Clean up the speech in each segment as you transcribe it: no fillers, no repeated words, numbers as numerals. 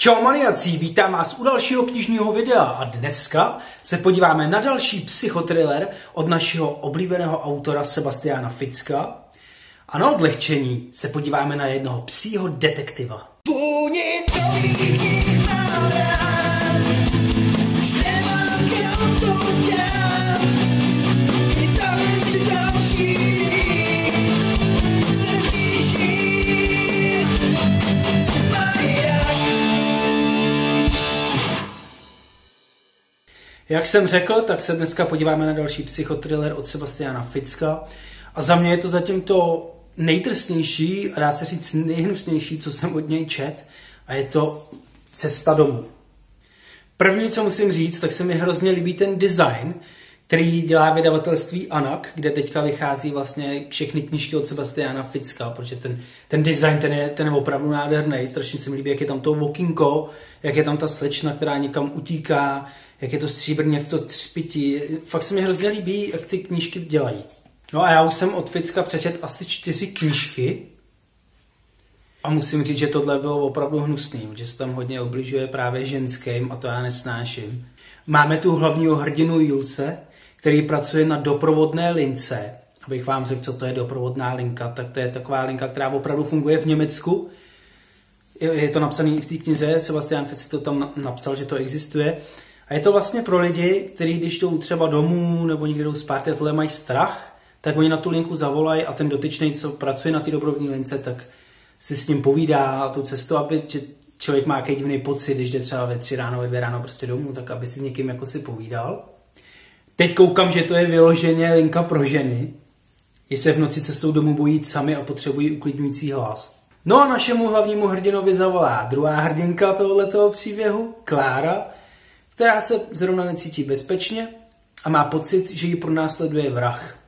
Čau maniaci, vítám vás u dalšího knižního videa a dneska se podíváme na další psychotriller od našeho oblíbeného autora Sebastiana Ficka a na odlehčení se podíváme na jednoho psího detektiva. Jak jsem řekl, tak se dneska podíváme na další psychotriller od Sebastiana Ficka a za mě je to zatím to nejtrsnější a dá se říct nejhnusnější, co jsem od něj čet, a je to Cesta domů. První, co musím říct, tak se mi hrozně líbí ten design, který dělá vydavatelství Anak, kde teďka vychází vlastně všechny knížky od Sebastiana Ficka, protože ten design, ten je opravdu nádherný, strašně se mi líbí, jak je tam to okýnko, jak je tam ta slečna, která někam utíká, jak je to stříbrný, jak to třpití. Fakt se mi hrozně líbí, jak ty knížky dělají. No a já už jsem od Ficka přečet asi 4 knížky a musím říct, že tohle bylo opravdu hnusný, protože se tam hodně obližuje právě ženským a to já nesnáším. Máme tu hlavního hrdinu Julse, který pracuje na doprovodné lince. Abych vám řekl, co to je doprovodná linka, tak to je taková linka, která opravdu funguje v Německu. Je to napsané v té knize, Sebastian Fick to tam napsal, že to existuje. A je to vlastně pro lidi, kteří když jdou třeba domů nebo někde jdou spát a tohle mají strach, tak oni na tu linku zavolají a ten dotyčný, co pracuje na té doprovodné lince, tak si s ním povídá tu cestu, aby člověk má nějaký divný pocit, když jde třeba ve 3 ráno, ve 2 ráno prostě domů, tak aby si s někým jako si povídal. Teď koukám, že to je vyloženě linka pro ženy, že se v noci cestou domů bojí jít sami a potřebují uklidňující hlas. No a našemu hlavnímu hrdinovi zavolá druhá hrdinka tohoto příběhu, Klára, která se zrovna necítí bezpečně a má pocit, že ji pronásleduje vrah.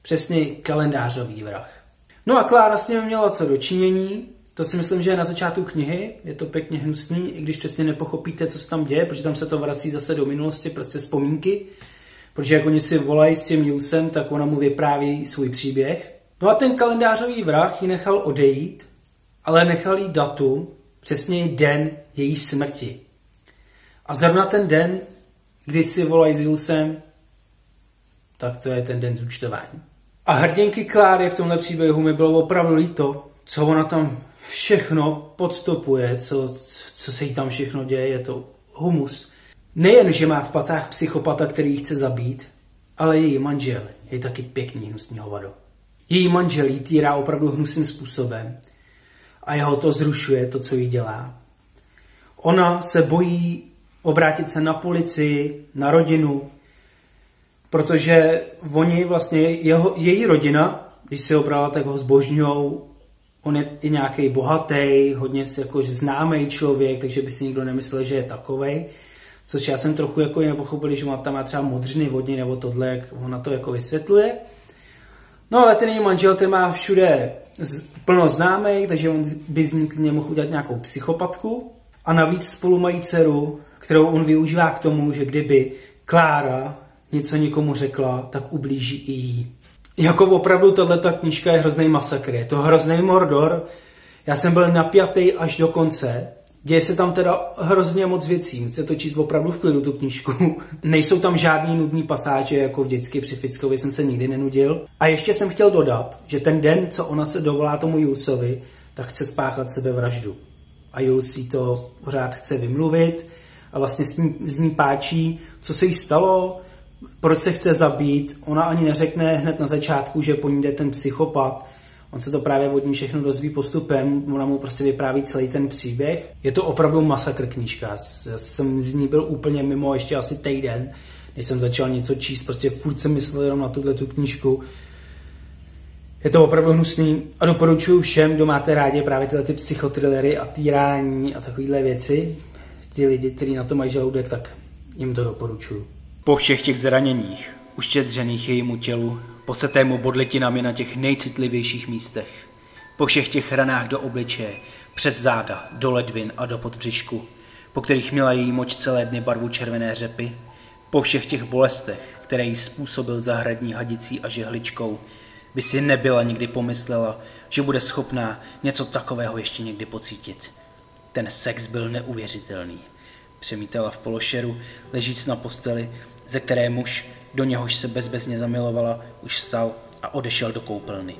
Přesně kalendářový vrah. No a Klára s ním měla co dočinění, to si myslím, že je na začátku knihy, je to pěkně hnusný, i když přesně nepochopíte, co se tam děje, protože tam se to vrací zase do minulosti, prostě vzpomínky. Protože jak oni si volají s tím Julsem, tak ona mu vypráví svůj příběh. No a ten kalendářový vrah ji nechal odejít, ale nechal jí datum, přesně den její smrti. A zrovna ten den, kdy si volají s Julsem, tak to je ten den zúčtování. A hrdinky Kláry v tomhle příběhu mi bylo opravdu líto, co ona tam všechno podstupuje, co se jí tam všechno děje, je to humus. Nejen, že má v patách psychopata, který ji chce zabít, ale její manžel je taky pěkný hnusný hovado. Její manžel jí týrá opravdu hnusným způsobem a jeho to zrušuje, to, co jí dělá. Ona se bojí obrátit se na policii, na rodinu, protože oni vlastně, její rodina, když si ho brala, tak ho zbožňujou. On je i nějaký bohatý, hodně jako známý člověk, takže by si nikdo nemyslel, že je takovej. Což já jsem trochu jako nepochopil, že tam má třeba modřiny vodní nebo tohle, jak ona to jako vysvětluje. No ale ten její manžel, ten má všude plno známých, takže on by z ní mohl udělat nějakou psychopatku. A navíc spolu mají dceru, kterou on využívá k tomu, že kdyby Klára něco někomu řekla, tak ublíží i jí. Jako opravdu tato knížka je hrozný masakr, je to hrozný mordor. Já jsem byl napjatý až do konce. Děje se tam teda hrozně moc věcí, musíte to číst opravdu v klidu tu knížku. Nejsou tam žádný nudný pasáže, jako vždycky při Fickovi jsem se nikdy nenudil. A ještě jsem chtěl dodat, že ten den, co ona se dovolá tomu Julsovi, tak chce spáchat sebevraždu. A Juls jí to pořád chce vymluvit a vlastně z ní páčí, co se jí stalo, proč se chce zabít. Ona ani neřekne hned na začátku, že po ní jde ten psychopat. On se to právě od ní všechno dozví postupem, ona mu prostě vypráví celý ten příběh. Je to opravdu masakr knížka. Já jsem z ní byl úplně mimo ještě asi týden, než jsem začal něco číst, prostě furt jsem myslel jenom na tuhle knížku. Je to opravdu hnusný a doporučuji všem, kdo máte rádi právě tyhle ty psychotrillery a týrání a takovéhle věci. Ty lidi, kteří na to mají žaludek, tak jim to doporučuji. Po všech těch zraněních, uštědřených jejímu tělu, posetému bodlitinami na těch nejcitlivějších místech, po všech těch ranách do obličeje, přes záda, do ledvin a do podbřišku, po kterých měla její moč celé dny barvu červené řepy, po všech těch bolestech, které jí způsobil zahradní hadicí a žehličkou, by si nebyla nikdy pomyslela, že bude schopná něco takového ještě někdy pocítit. Ten sex byl neuvěřitelný. Přemítala v pološeru, ležíc na posteli, ze které muž, do něhož se bezbezně zamilovala, už vstal a odešel do koupelny.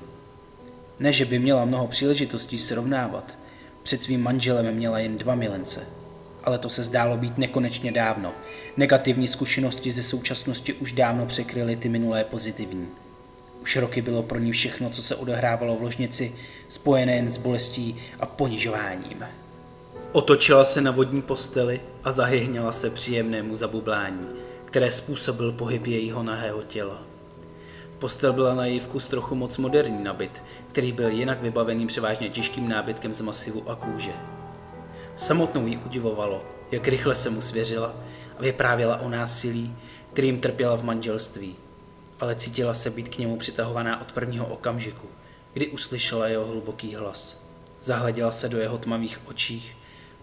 Ne, že by měla mnoho příležitostí srovnávat. Před svým manželem měla jen 2 milence. Ale to se zdálo být nekonečně dávno. Negativní zkušenosti ze současnosti už dávno překryly ty minulé pozitivní. Už roky bylo pro ní všechno, co se odehrávalo v ložnici, spojené jen s bolestí a ponižováním. Otočila se na vodní posteli a zahyhněla se příjemnému zabublání, které způsobil pohyb jejího nahého těla. Postel byla na její vkus trochu moc moderní na byt, který byl jinak vybavený převážně těžkým nábytkem z masivu a kůže. Samotnou jí udivovalo, jak rychle se mu svěřila a vyprávěla o násilí, kterým trpěla v manželství, ale cítila se být k němu přitahovaná od prvního okamžiku, kdy uslyšela jeho hluboký hlas. Zahleděla se do jeho tmavých očích,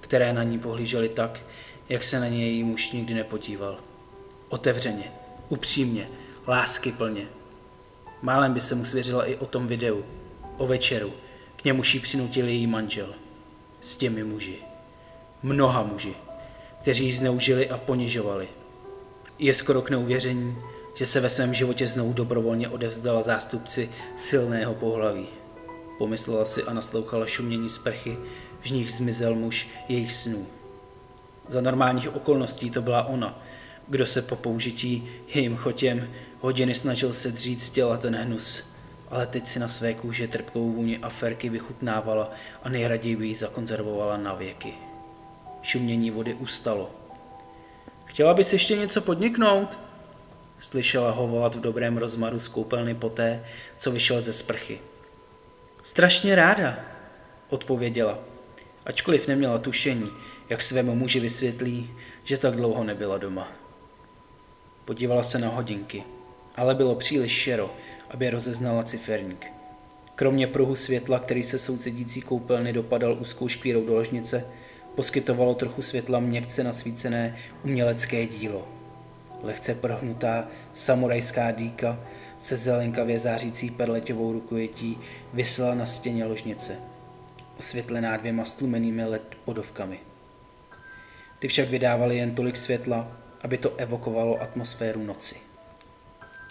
které na ní pohlížely tak, jak se na ně její muž nikdy nepodíval. Otevřeně, upřímně, láskyplně. Málem by se mu svěřila i o tom videu, o večeru, k němuž ji přinutil její manžel. S těmi muži. Mnoha muži, kteří ji zneužili a ponižovali. Je skoro k neuvěření, že se ve svém životě znovu dobrovolně odevzdala zástupci silného pohlaví. Pomyslela si a naslouchala šumění sprchy, v nich zmizel muž jejich snů. Za normálních okolností to byla ona, kdo se po použití jejím chotěm hodiny snažil sedřít z těla ten hnus, ale teď si na své kůži trpkou vůni aférky vychutnávala a nejraději by ji zakonzervovala na věky. Šumění vody ustalo. Chtěla bys ještě něco podniknout? Slyšela ho volat v dobrém rozmaru z koupelny poté, co vyšel ze sprchy. Strašně ráda, odpověděla, ačkoliv neměla tušení, jak svému muži vysvětlí, že tak dlouho nebyla doma. Podívala se na hodinky, ale bylo příliš šero, aby rozeznala ciferník. Kromě pruhu světla, který se sousedící koupelny dopadal úzkou škvírou do ložnice, poskytovalo trochu světla měkce nasvícené umělecké dílo. Lehce prohnutá samurajská dýka se zelenkavě zářící perleťovou rukojetí visela na stěně ložnice, osvětlená 2 stlumenými LED bodovkami. Ty však vydávaly jen tolik světla, aby to evokovalo atmosféru noci.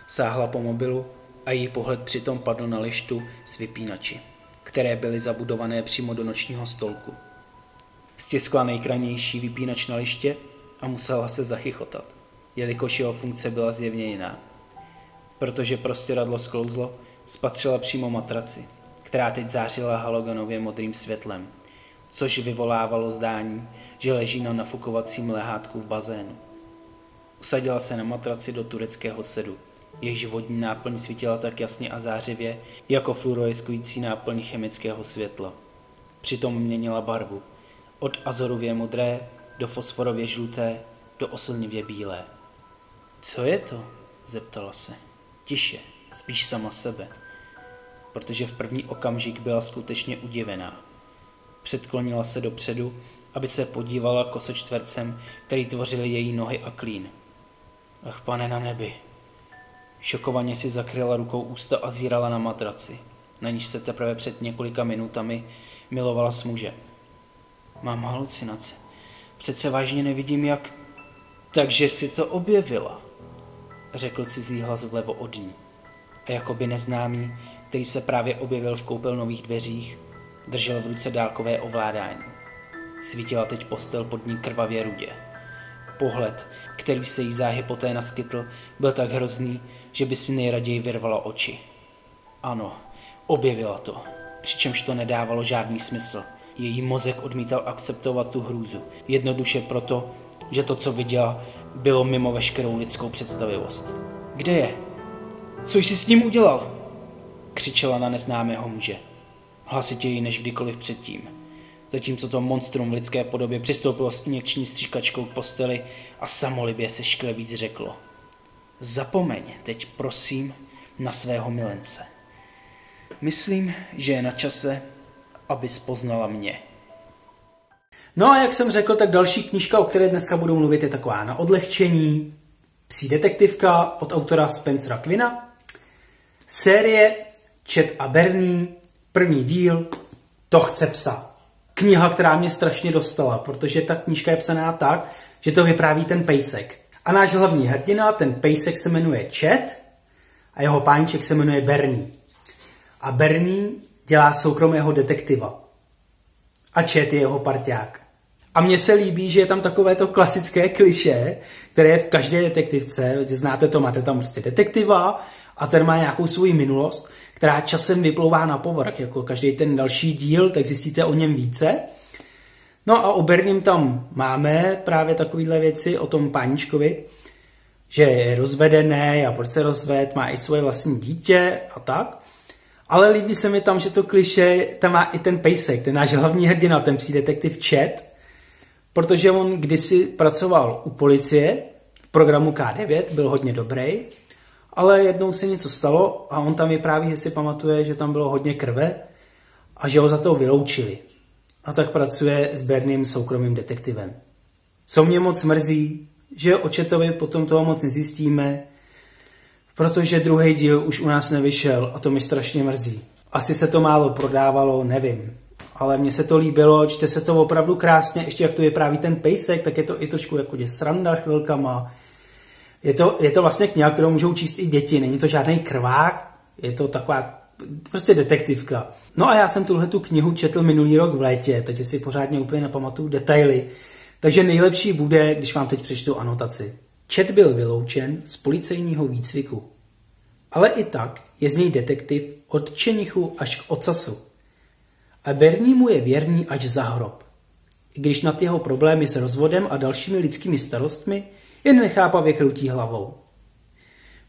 Sáhla po mobilu a její pohled přitom padl na lištu s vypínači, které byly zabudované přímo do nočního stolku. Stiskla nejkranější vypínač na liště a musela se zachychotat, jelikož jeho funkce byla zjevně jiná. Protože prostěradlo sklouzlo, spatřila přímo matraci, která teď zářila halogenově modrým světlem, což vyvolávalo zdání, že leží na nafukovacím lehátku v bazénu. Usadila se na matraci do tureckého sedu, jejíž vodní náplň svítila tak jasně a zářivě, jako fluoreskující náplň chemického světla. Přitom měnila barvu, od azorově modré do fosforově žluté do oslnivě bílé. Co je to? Zeptala se. Tiše, spíš sama sebe, protože v první okamžik byla skutečně udivená. Předklonila se dopředu, aby se podívala kosočtvercem, který tvořily její nohy a klín. Ach, pane na nebi. Šokovaně si zakryla rukou ústa a zírala na matraci, na níž se teprve před několika minutami milovala s mužem. Mám halucinace. Přece vážně nevidím, jak... Takže si to objevila, řekl cizí hlas vlevo od ní. A jakoby neznámý, který se právě objevil v koupelnových dveřích, držel v ruce dálkové ovládání. Svítila teď postel pod ní krvavě rudě. Pohled, který se jí záhy poté naskytl, byl tak hrozný, že by si nejraději vyrvala oči. Ano, objevila to, přičemž to nedávalo žádný smysl. Její mozek odmítal akceptovat tu hrůzu, jednoduše proto, že to, co viděla, bylo mimo veškerou lidskou představivost. Kde je? Co jsi s ním udělal? Křičela na neznámého muže. Hlasitěji než kdykoliv předtím. Zatímco to monstrum v lidské podobě přistoupilo s injekční stříkačkou k posteli a samolibě se škle víc řeklo. Zapomeň teď prosím na svého milence. Myslím, že je na čase, abys poznala mě. No a jak jsem řekl, tak další knížka, o které dneska budu mluvit, je taková na odlehčení. Psí detektivka od autora Spencera Quinna. Série Chet a Bernie, první díl, To chce psa. kniha, která mě strašně dostala, protože ta knížka je psaná tak, že to vypráví ten pejsek. A náš hlavní hrdina, ten pejsek se jmenuje Chet a jeho páníček se jmenuje Bernie. A Bernie dělá soukromého detektiva. A Chet je jeho parťák. A mně se líbí, že je tam takové to klasické klišé, které je v každé detektivce, znáte to, máte tam prostě detektiva a ten má nějakou svou minulost, která časem vyplouvá na povrch, jako každý ten další díl, tak zjistíte o něm více. No a o Berním tam máme právě takovéhle věci o tom páničkovi, že je rozvedený a proč se rozved, má i svoje vlastní dítě a tak. Ale líbí se mi tam, že to kliše tam má i ten pejsek, ten náš hlavní hrdina, ten psí detektiv Chet, protože on kdysi pracoval u policie v programu K9, byl hodně dobrý, ale jednou se něco stalo a on tam vypráví, že si pamatuje, že tam bylo hodně krve a že ho za to vyloučili. A tak pracuje s Berniem soukromým detektivem. Co mě moc mrzí, že o Chetovi potom toho moc nezjistíme, protože druhý díl už u nás nevyšel a to mi strašně mrzí. Asi se to málo prodávalo, nevím. Ale mně se to líbilo, čte se to opravdu krásně, ještě jak to vypráví ten pejsek, tak je to i trošku jako sranda chvilkama. Je to vlastně kniha, kterou můžou číst i děti, není to žádný krvák, je to taková prostě detektivka. No a já jsem tuhletu knihu četl minulý rok v létě, takže si pořádně úplně nepamatuju detaily. Takže nejlepší bude, když vám teď přečtu anotaci. Chet byl vyloučen z policejního výcviku. Ale i tak je z něj detektiv od čenichu až k ocasu. A Bernie mu je věrný až za hrob. I když nad jeho problémy s rozvodem a dalšími lidskými starostmi jen nechápavě kroutí hlavou.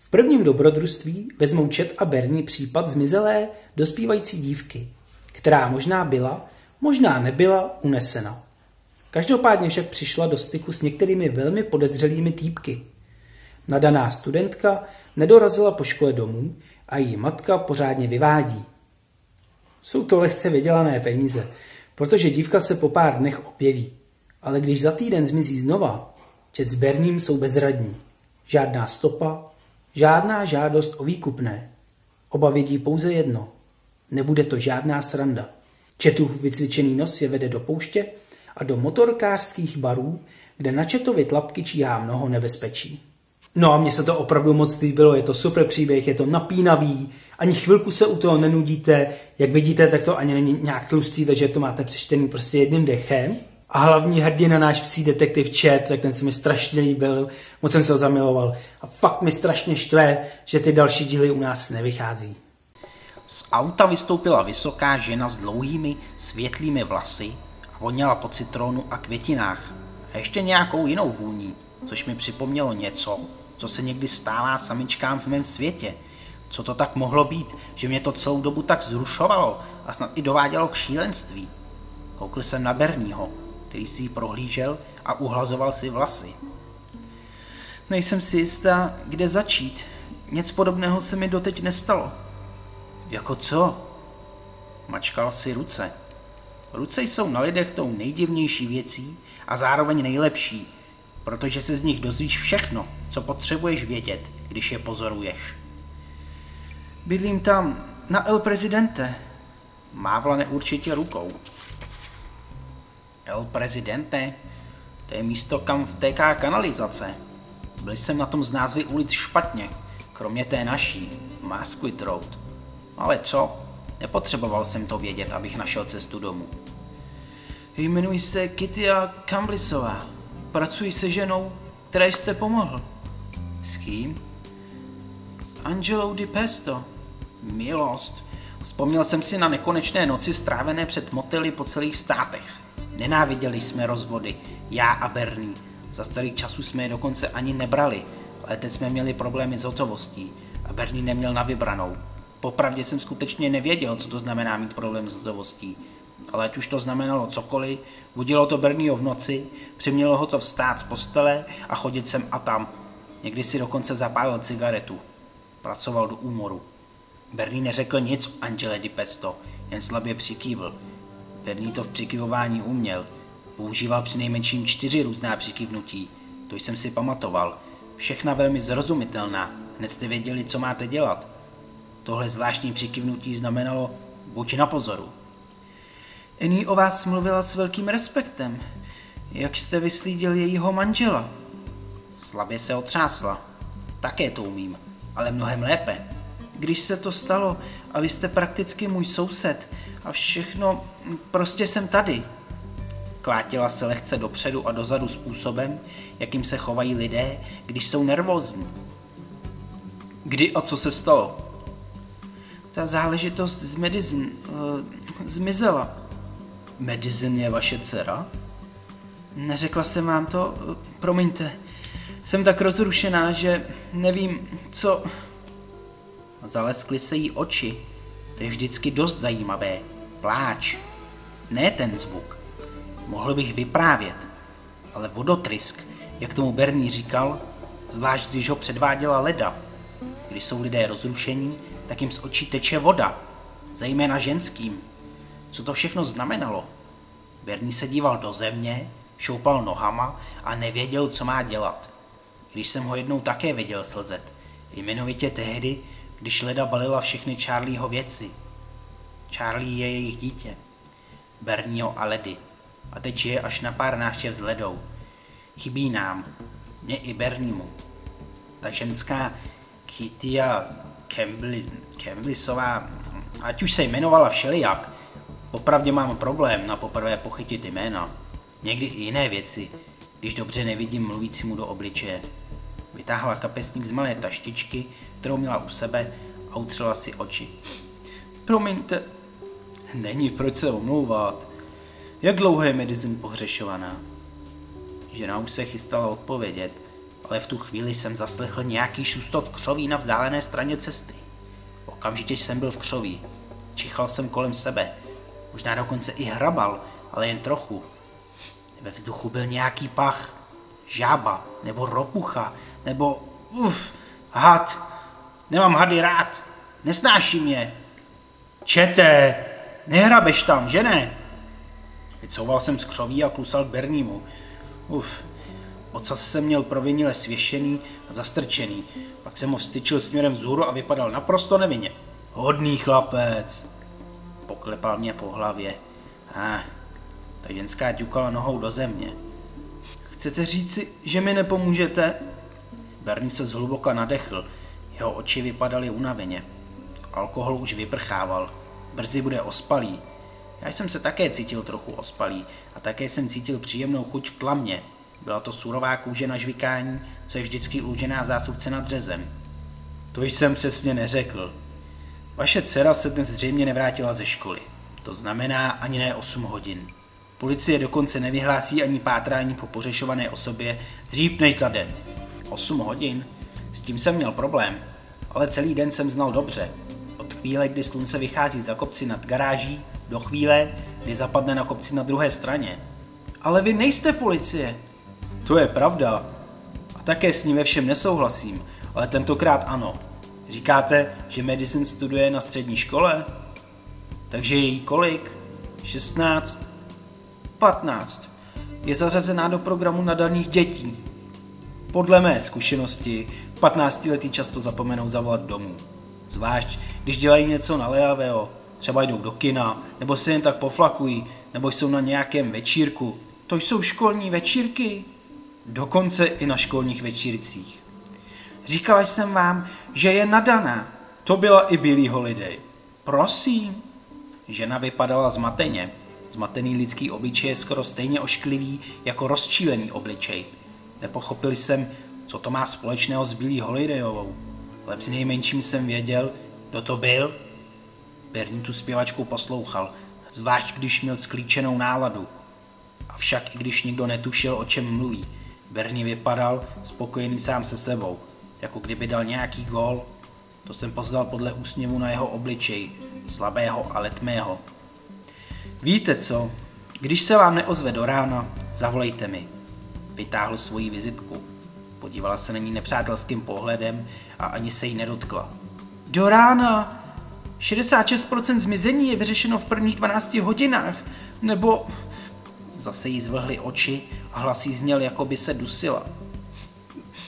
V prvním dobrodružství vezmou Chet a Bernie případ zmizelé dospívající dívky, která možná byla, možná nebyla unesena. Každopádně však přišla do styku s některými velmi podezřelými týpky. Nadaná studentka nedorazila po škole domů a její matka pořádně vyvádí. Jsou to lehce vydělané peníze, protože dívka se po pár dnech objeví. Ale když za týden zmizí znova, Chet s Berniem jsou bezradní. Žádná stopa, žádná žádost o výkupné. Oba vědí pouze jedno. Nebude to žádná sranda. Chetův vycvičený nos je vede do pouště a do motorkářských barů, kde na Chetovi tlapky číhá mnoho nebezpečí. No a mně se to opravdu moc líbilo, je to super příběh, je to napínavý, ani chvilku se u toho nenudíte, jak vidíte, tak to ani není nějak tlustý, takže to máte přečtený prostě jedním dechem. A hlavní hrdina, náš psí detektiv Chet, tak ten se mi strašně líbil, moc jsem se ho zamiloval. A fakt mi strašně štve, že ty další díly u nás nevychází. Z auta vystoupila vysoká žena s dlouhými, světlými vlasy a voněla po citronu a květinách. A ještě nějakou jinou vůní, což mi připomnělo něco, co se někdy stává samičkám v mém světě. Co to tak mohlo být, že mě to celou dobu tak zrušovalo a snad i dovádělo k šílenství. Koukl jsem na Bernieho, který si ji prohlížel a uhlazoval si vlasy. Nejsem si jistá, kde začít. Nic podobného se mi doteď nestalo. Jako co? Mačkal si ruce. Ruce jsou na lidech tou nejdivnější věcí a zároveň nejlepší, protože se z nich dozvíš všechno, co potřebuješ vědět, když je pozoruješ. Bydlím tam, na El Presidente. Mávla neurčitě rukou. El Presidente? To je místo, kam vtéká kanalizace. Byl jsem na tom z názvy ulic špatně, kromě té naší, Masquit Road. Ale co? Nepotřeboval jsem to vědět, abych našel cestu domů. Jmenuji se Kittia Camblisová. Pracuji se ženou, které jste pomohl. S kým? S Angelou Di Pesto. Milost. Vzpomněl jsem si na nekonečné noci strávené před motely po celých státech. Nenáviděli jsme rozvody, já a Bernie. Za starých časů jsme je dokonce ani nebrali, ale teď jsme měli problémy s hotovostí a Bernie neměl na vybranou. Popravdě jsem skutečně nevěděl, co to znamená mít problém s hotovostí. Ale ať už to znamenalo cokoliv, budilo to Bernieho v noci, přimělo ho to vstát z postele a chodit sem a tam. Někdy si dokonce zapálil cigaretu. Pracoval do úmoru. Bernie neřekl nic o Angele Di Pesto, jen slabě přikývl. Bernie to v přikývování uměl. Používal přinejmenším 4 různá přikývnutí. To jsem si pamatoval. Všechna velmi zrozumitelná. Hned jste věděli, co máte dělat. Tohle zvláštní přikývnutí znamenalo buď na pozoru. Annie o vás mluvila s velkým respektem. Jak jste vyslídil jejího manžela? Slabě se otřásla. Také to umím, ale mnohem lépe. Když se to stalo a vy jste prakticky můj soused a všechno, prostě jsem tady. Klátila se lehce dopředu a dozadu způsobem, jakým se chovají lidé, když jsou nervózní. Kdy a co se stalo? Ta záležitost z Madison zmizela. Madison je vaše dcera? Neřekla jsem vám to, promiňte. Jsem tak rozrušená, že nevím, co... Zaleskly se jí oči. To je vždycky dost zajímavé. Pláč. Ne ten zvuk. Mohl bych vyprávět. Ale vodotrysk, jak tomu Bernie říkal, zvlášť když ho předváděla Leda. Když jsou lidé rozrušení, tak jim z očí teče voda. Zejména ženským. Co to všechno znamenalo? Bernie se díval do země, šoupal nohama a nevěděl, co má dělat. Když jsem ho jednou také viděl slzet. Jmenovitě tehdy, když Leda balila všechny Charlieho věci. Charlie je jejich dítě. Bernieho a Ledy. A teď žije až na pár návštěv s Ledou. Chybí nám. Mně i Berniemu. Ta ženská Kittia Campbellisová, ať už se jmenovala všelijak, popravdě mám problém na poprvé pochytit jména. Někdy i jiné věci, když dobře nevidím mluvícímu do obličeje. Vytáhla kapesník z malé taštičky, kterou měla u sebe, a utřela si oči. Promiňte. Není proč se omlouvat. Jak dlouho je Madison pohřešovaná? Žena už se chystala odpovědět, ale v tu chvíli jsem zaslechl nějaký šustot v křoví na vzdálené straně cesty. Okamžitě jsem byl v křoví. Čichal jsem kolem sebe. Možná dokonce i hrabal, ale jen trochu. Ve vzduchu byl nějaký pach. Žába, nebo ropucha, nebo had. Nemám hady rád. Nesnáším je. Čete, nehrabeš tam, že ne? Vycouval jsem z křoví a klusal k Berniemu. Ocas jsem měl provinile svěšený a zastrčený. Pak jsem ho vstyčil směrem vzhůru a vypadal naprosto nevinně. Hodný chlapec. Poklepal mě po hlavě. Ta ženská ťukala nohou do země. Chcete říci, že mi nepomůžete? Bernie se zhluboka nadechl. Jeho oči vypadaly unaveně. Alkohol už vyprchával. Brzy bude ospalý. Já jsem se také cítil trochu ospalý a také jsem cítil příjemnou chuť v tlamě. Byla to surová kůže na žvykání, co je vždycky úžená zásuvce nad řezem. To jsem přesně neřekl. Vaše dcera se dnes zřejmě nevrátila ze školy. To znamená ani ne 8 hodin. Policie dokonce nevyhlásí ani pátrání po pořešované osobě dřív než za den. 8 hodin? S tím jsem měl problém, ale celý den jsem znal dobře. Od chvíle, kdy slunce vychází za kopci nad garáží, do chvíle, kdy zapadne na kopci na druhé straně. Ale vy nejste policie. To je pravda. A také s ním ve všem nesouhlasím, ale tentokrát ano. Říkáte, že Madison studuje na střední škole? Takže je jí kolik? 16? 15. Je zařazená do programu nadaných dětí. Podle mé zkušenosti 15letí často zapomenou zavolat domů. Zvlášť, když dělají něco naléhavého. Třeba jdou do kina, nebo se jen tak poflakují, nebo jsou na nějakém večírku. To jsou školní večírky. Dokonce i na školních večírcích. Říkala jsem vám, že je nadaná. To byla i Billie Holiday. Prosím. Žena vypadala zmateně. Zmatený lidský obličej je skoro stejně ošklivý jako rozčílený obličej. Nepochopil jsem, co to má společného s Billie Holidayovou. Ale přinejmenším jsem věděl, kdo to byl. Bernie tu zpěvačku poslouchal, zvlášť když měl sklíčenou náladu. Avšak i když nikdo netušil, o čem mluví, Bernie vypadal spokojený sám se sebou, jako kdyby dal nějaký gól. To jsem poznal podle úsměvu na jeho obličeji, slabého a letmého. Víte co, když se vám neozve do rána, zavolejte mi. Vytáhl svoji vizitku. Podívala se na ní nepřátelským pohledem a ani se jí nedotkla. Do rána! 66% zmizení je vyřešeno v prvních 12 hodinách, nebo... Zase jí zvlhly oči a hlas jí zněl, jako by se dusila.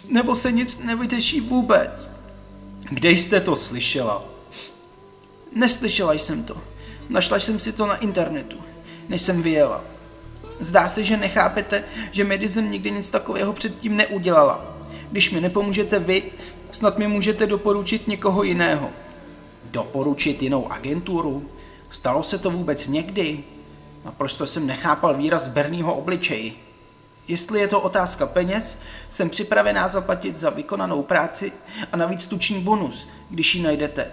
Nebo se nic nevyřeší vůbec. Kde jste to slyšela? Neslyšela jsem to. Našla jsem si to na internetu. než jsem vyjela. Zdá se, že nechápete, že Madison nikdy nic takového předtím neudělala. Když mi nepomůžete vy, snad mi můžete doporučit někoho jiného. Doporučit jinou agenturu? Stalo se to vůbec někdy? Naprosto jsem nechápal výraz Bernieho obličeji. Jestli je to otázka peněz, jsem připravená zaplatit za vykonanou práci a navíc tučný bonus, když ji najdete.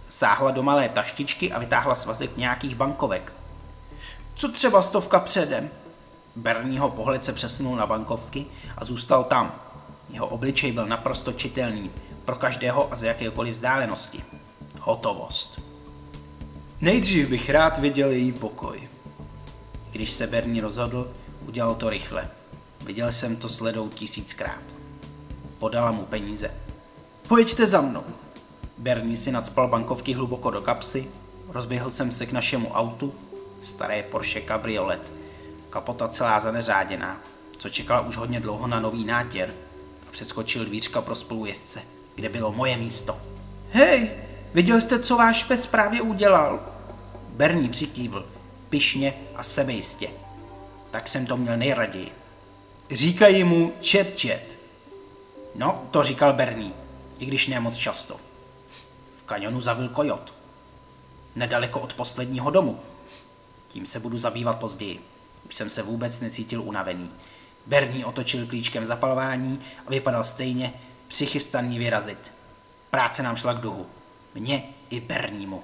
Sáhla do malé taštičky a vytáhla svazek nějakých bankovek. Co třeba 100 předem? Bernieho pohled se přesunul na bankovky a zůstal tam. Jeho obličej byl naprosto čitelný pro každého a z jakékoliv vzdálenosti. Hotovost. Nejdřív bych rád viděl její pokoj. Když se Bernie rozhodl, udělal to rychle. Viděl jsem to s Ledou 1000krát. Podala mu peníze. Pojďte za mnou. Bernie si nacpal bankovky hluboko do kapsy, rozběhl jsem se k našemu autu, staré Porsche kabriolet, kapota celá zaneřáděná, co čekala už hodně dlouho na nový nátěr, a přeskočil dvířka pro spolujezdce, kde bylo moje místo. Hej, viděl jste, co váš pes právě udělal? Bernie přikývl, pyšně a sebejistě. Tak jsem to měl nejraději. Říkají mu Chet. No, to říkal Bernie, i když ne moc často. V kanionu zavil kojot. Nedaleko od posledního domu. Tím se budu zabývat později. Už jsem se vůbec necítil unavený. Bernie otočil klíčkem zapalování a vypadal stejně přichystaný vyrazit. Práce nám šla k duhu. Mně i Berniemu.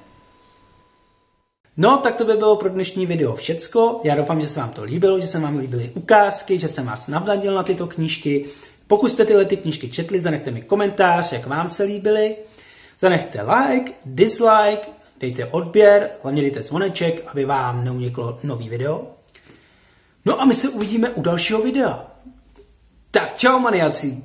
No, tak to by bylo pro dnešní video všecko. Já doufám, že se vám to líbilo, že se vám líbily ukázky, že jsem vás navnadil na tyto knížky. Pokud jste tyhle knížky četli, zanechte mi komentář, jak vám se líbily. Zanechte like, dislike, dejte odběr, hlavně dejte zvoneček, aby vám neuniklo nový video. No a my se uvidíme u dalšího videa. Tak čau maniaci.